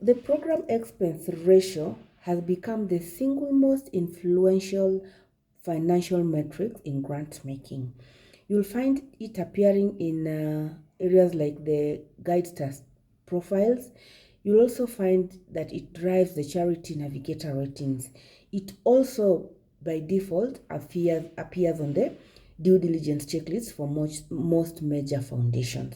the program expense ratio has become the single most influential financial metric in grant making. You'll find it appearing in areas like the guide stars profiles. You'll also find that it drives the charity navigator ratings. It also, by default, appears on the due diligence checklist for most major foundations.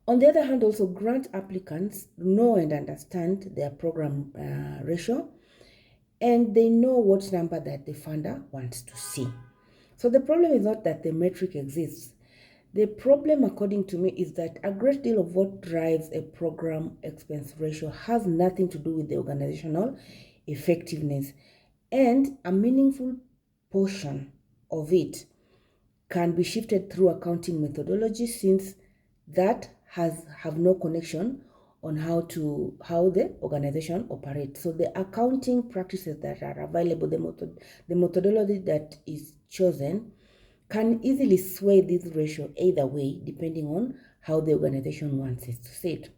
On the other hand, also grant applicants know and understand their program ratio, and they know what number that the funder wants to see. So the problem is not that the metric exists. The problem, according to me, is that a great deal of what drives a program expense ratio has nothing to do with the organizational effectiveness, and a meaningful portion of it can be shifted through accounting methodology, since that have no connection on how the organization operates. So the accounting practices that are available, the methodology that is chosen, can easily sway this ratio either way, depending on how the organization wants it to see it.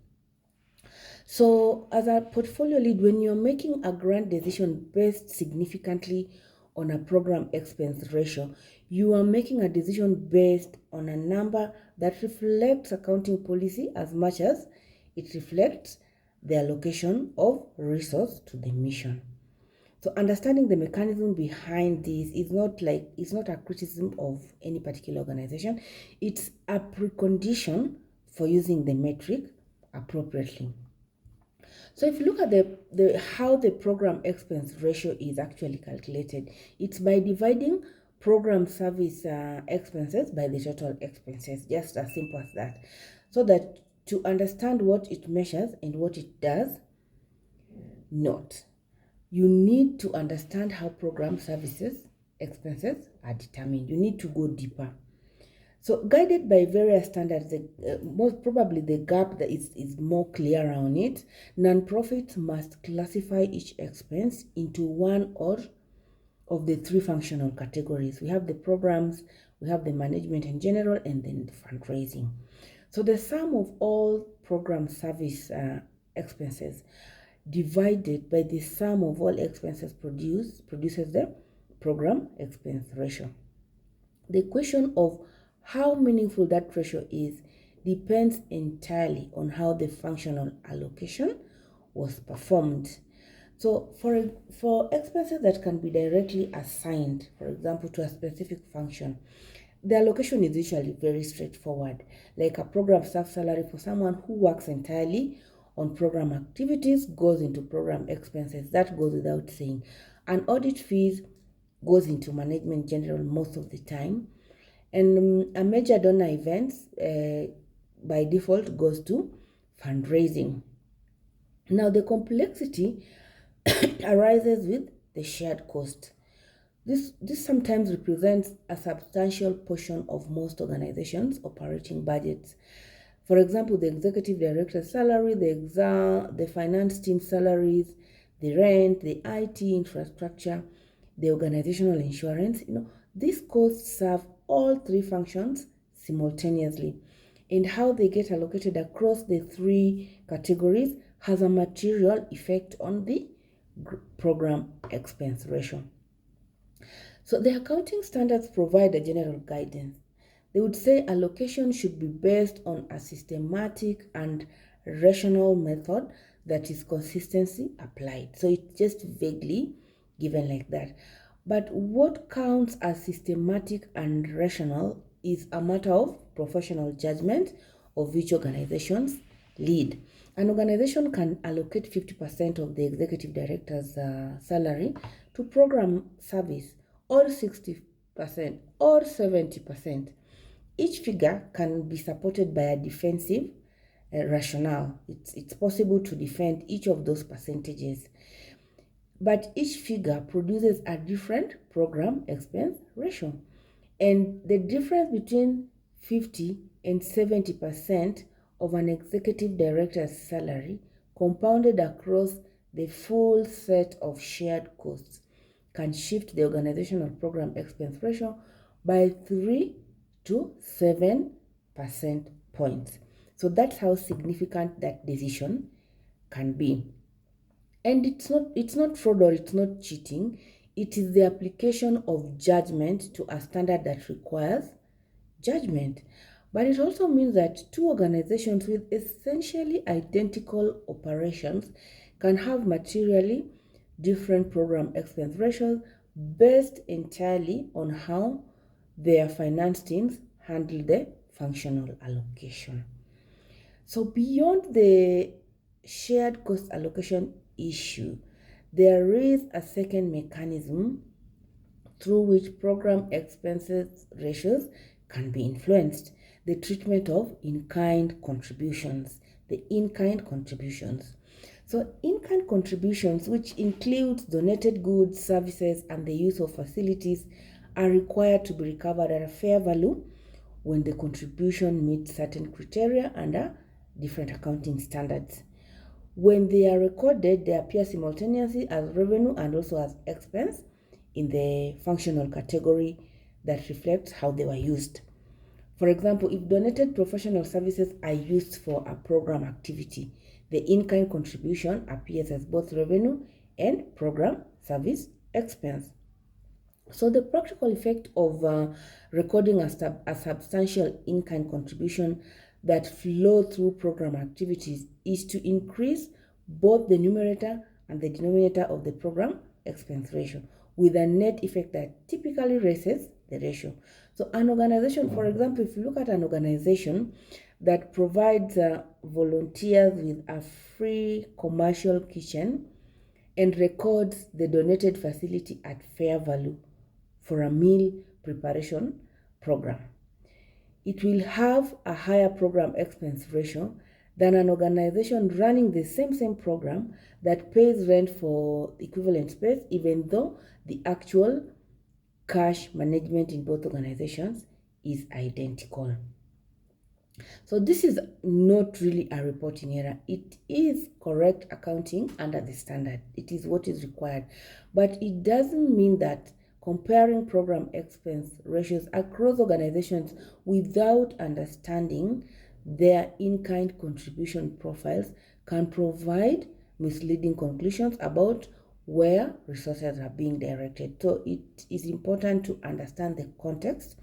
So as a portfolio lead, when you're making a grant decision based significantly on a program expense ratio, you are making a decision based on a number that reflects accounting policy as much as it reflects the allocation of resource to the mission. So understanding the mechanism behind this is it's not a criticism of any particular organization. It's a precondition for using the metric appropriately. So if you look at the how the program expense ratio is actually calculated, it's by dividing program service expenses by the total expenses, just as simple as that. So that to understand what it measures and what it does not, you need to understand how program services expenses are determined. You need to go deeper. So guided by various standards, most probably the gap that is more clear on it, non-profits must classify each expense into one or of the three functional categories. We have the programs, we have the management in general, and then the fundraising. So the sum of all program service expenses divided by the sum of all expenses produces the program expense ratio. The question of how meaningful that ratio is depends entirely on how the functional allocation was performed. So for expenses that can be directly assigned, for example, to a specific function, the allocation is usually very straightforward, like a program staff salary for someone who works entirely on program activities goes into program expenses. That goes without saying. And audit fees goes into management general most of the time. And a major donor events by default goes to fundraising. Now the complexity arises with the shared cost. This sometimes represents a substantial portion of most organizations' operating budgets. For example, the executive director's salary, the finance team salaries, the rent, the IT infrastructure, the organizational insurance. These costs serve all three functions simultaneously, and how they get allocated across the three categories has a material effect on the program expense ratio. So the accounting standards provide a general guidance. They would say allocation should be based on a systematic and rational method that is consistency applied. So it's just vaguely given like that. But what counts as systematic and rational is a matter of professional judgment of which organizations lead. An organization can allocate 50% of the executive director's salary to program service, or 60%, or 70%. Each figure can be supported by a defensive rationale. It's possible to defend each of those percentages. But each figure produces a different program expense ratio. And the difference between 50 and 70% of an executive director's salary compounded across the full set of shared costs can shift the organizational program expense ratio by 3 to 7% points. So that's how significant that decision can be. And it's not fraud or it's not cheating. It is the application of judgment to a standard that requires judgment. But it also means that two organizations with essentially identical operations can have materially different program expense ratios based entirely on how their finance teams handle the functional allocation. So beyond the shared cost allocation issue, there is a second mechanism through which program expenses ratios can be influenced: the treatment of in-kind contributions. The in-kind contributions. So in-kind contributions, which includes donated goods, services, and the use of facilities, are required to be recovered at a fair value when the contribution meets certain criteria under different accounting standards. When they are recorded, they appear simultaneously as revenue and also as expense in the functional category that reflects how they were used. For example, if donated professional services are used for a program activity, the in-kind contribution appears as both revenue and program service expense. So the practical effect of recording a substantial in-kind contribution that flow through program activities is to increase both the numerator and the denominator of the program expense ratio, with a net effect that typically raises the ratio. So an organization, for example, if you look at an organization that provides volunteers with a free commercial kitchen and records the donated facility at fair value for a meal preparation program, it will have a higher program expense ratio than an organization running the same program that pays rent for equivalent space, even though the actual cash management in both organizations is identical. So this is not really a reporting error. It is correct accounting under the standard. It is what is required. But it doesn't mean that comparing program expense ratios across organizations without understanding their in-kind contribution profiles can provide misleading conclusions about where resources are being directed. So it is important to understand the context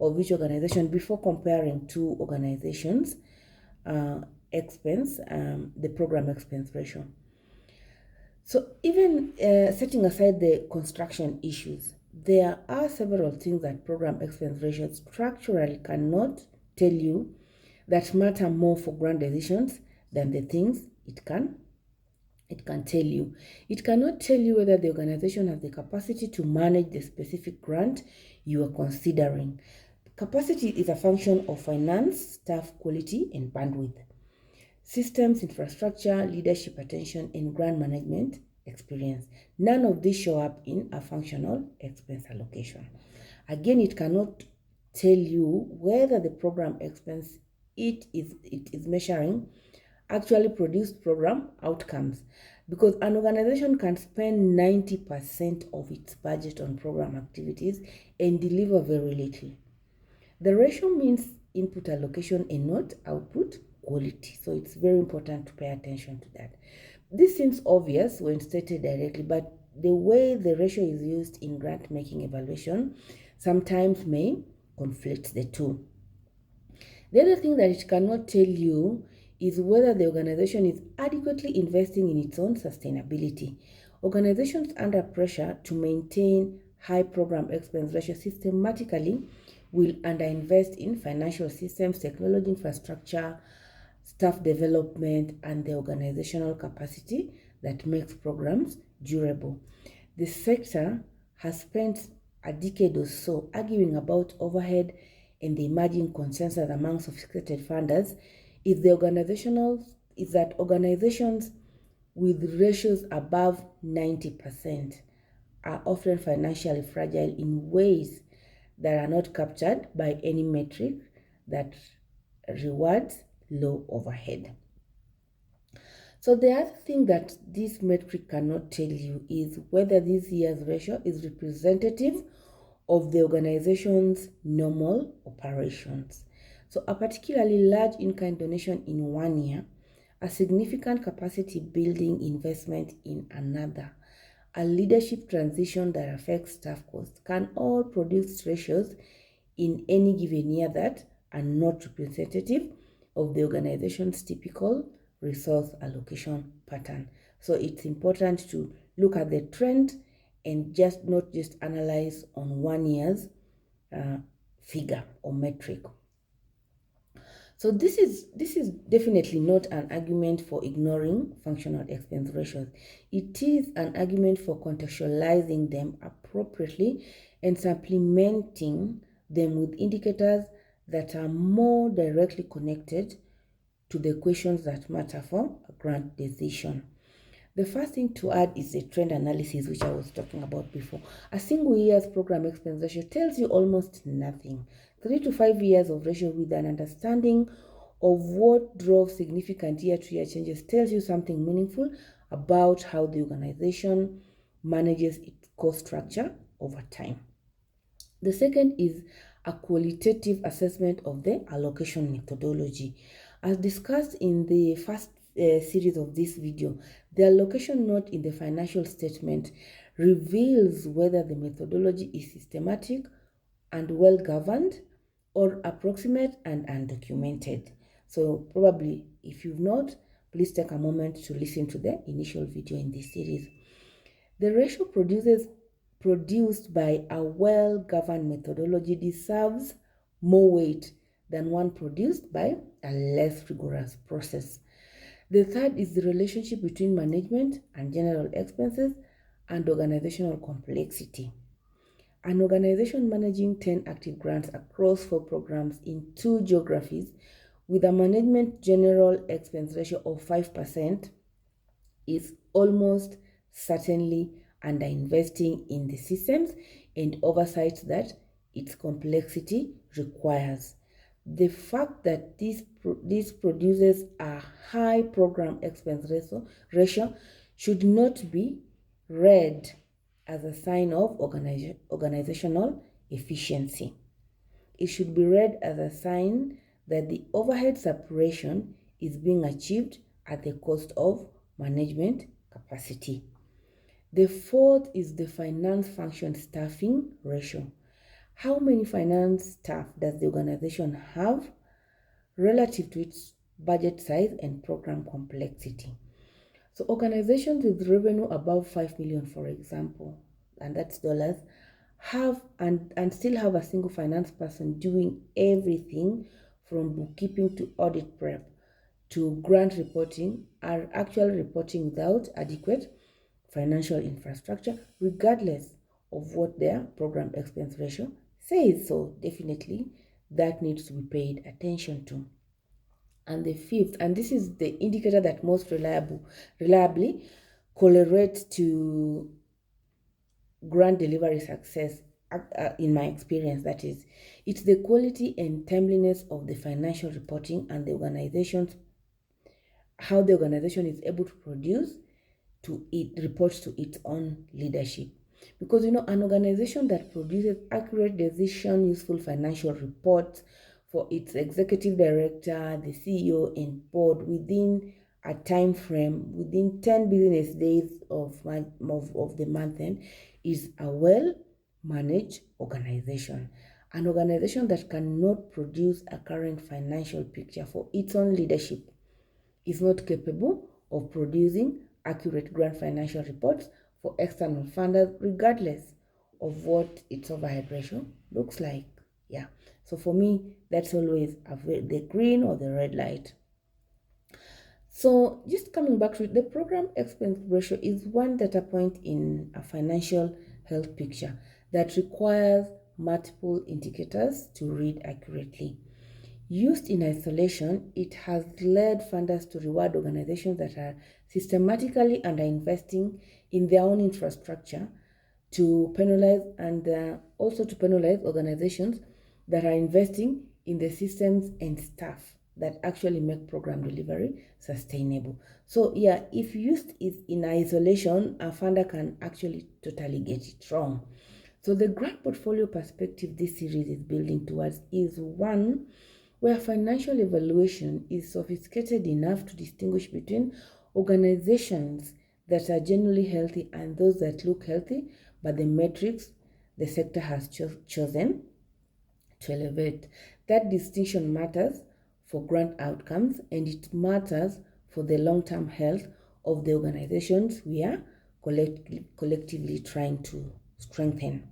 of each organization before comparing two organizations' the program expense ratio. So even setting aside the construction issues, there are several things that program expense ratios structurally cannot tell you that matter more for grant decisions than the things it can tell you. It cannot tell you whether the organization has the capacity to manage the specific grant you are considering. Capacity is a function of finance, staff quality, and bandwidth, systems, infrastructure, leadership attention, and grant management experience. None of these show up in a functional expense allocation. Again, it cannot tell you whether the program expense it is measuring actually produced program outcomes, because an organization can spend 90% of its budget on program activities and deliver very little. The ratio means input allocation and not output quality. So it's very important to pay attention to that. This seems obvious when stated directly, but the way the ratio is used in grant making evaluation sometimes may conflict the two. The other thing that it cannot tell you is whether the organization is adequately investing in its own sustainability. Organizations under pressure to maintain high program expense ratio systematically will underinvest in financial systems, technology infrastructure, staff development, and the organizational capacity that makes programs durable. The sector has spent a decade or so arguing about overhead, and the emerging consensus among sophisticated funders is that organizations with ratios above 90% are often financially fragile in ways that are not captured by any metric that rewards low overhead. So the other thing that this metric cannot tell you is whether this year's ratio is representative of the organization's normal operations. So a particularly large in-kind donation in 1 year, a significant capacity building investment in another, a leadership transition that affects staff costs can all produce ratios in any given year that are not representative of the organization's typical resource allocation pattern. So it's important to look at the trend and not just analyze on 1 year's figure or metric. So this is definitely not an argument for ignoring functional expense ratios. It is an argument for contextualizing them appropriately and supplementing them with indicators that are more directly connected to the questions that matter for a grant decision. The first thing to add is the trend analysis, which I was talking about before. A single year's program expense ratio tells you almost nothing. 3 to 5 years of ratio with an understanding of what drove significant year-to-year changes tells you something meaningful about how the organization manages its cost structure over time. The second is a qualitative assessment of the allocation methodology. As discussed in the first series of this video, the allocation note in the financial statement reveals whether the methodology is systematic and well governed or approximate and undocumented. So probably if you've not, please take a moment to listen to the initial video in this series. The ratio produced by a well-governed methodology deserves more weight than one produced by a less rigorous process. The third is the relationship between management and general expenses and organizational complexity. An organization managing 10 active grants across 4 programs in 2 geographies with a management general expense ratio of 5% is almost certainly underinvesting in the systems and oversight that its complexity requires. The fact that this produces a high program expense ratio should not be read as a sign of organizational efficiency. It should be read as a sign that the overhead separation is being achieved at the cost of management capacity. The fourth is the finance function staffing ratio. How many finance staff does the organization have relative to its budget size and program complexity? So organizations with revenue above 5 million, for example, and that's dollars, have and still have a single finance person doing everything from bookkeeping to audit prep to grant reporting, are actually reporting without adequate financial infrastructure, regardless of what their program expense ratio says. So definitely that needs to be paid attention to. And the fifth, and this is the indicator that most reliably correlates to grant delivery success, in my experience, that is, it's the quality and timeliness of the financial reporting and the organization's how the organization is able to produce to it reports to its own leadership. Because an organization that produces accurate decision useful financial reports for its executive director, the CEO, and board within a time frame within 10 business days of the month end is a well managed organization. An organization that cannot produce a current financial picture for its own leadership is not capable of producing accurate grant financial reports for external funders, regardless of what its overhead ratio looks like. Yeah. So for me, that's always the green or the red light. So just coming back to it, the program expense ratio is one data point in a financial health picture that requires multiple indicators to read accurately. Used in isolation, it has led funders to reward organizations that are systematically underinvesting in their own infrastructure, to penalize and also to penalize organizations that are investing in the systems and staff that actually make program delivery sustainable. So yeah, if used is in isolation, a funder can actually totally get it wrong. So the grant portfolio perspective this series is building towards is one where financial evaluation is sophisticated enough to distinguish between organizations that are generally healthy and those that look healthy, but the metrics the sector has chosen to elevate. That distinction matters for grant outcomes, and it matters for the long-term health of the organizations we are collectively trying to strengthen.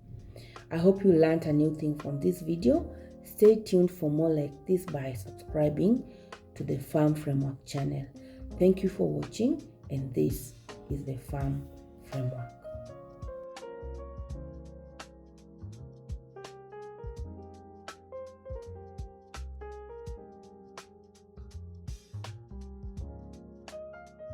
I hope you learned a new thing from this video. Stay tuned for more like this by subscribing to the Farm Framework channel. Thank you for watching, and this is the Farm Framework.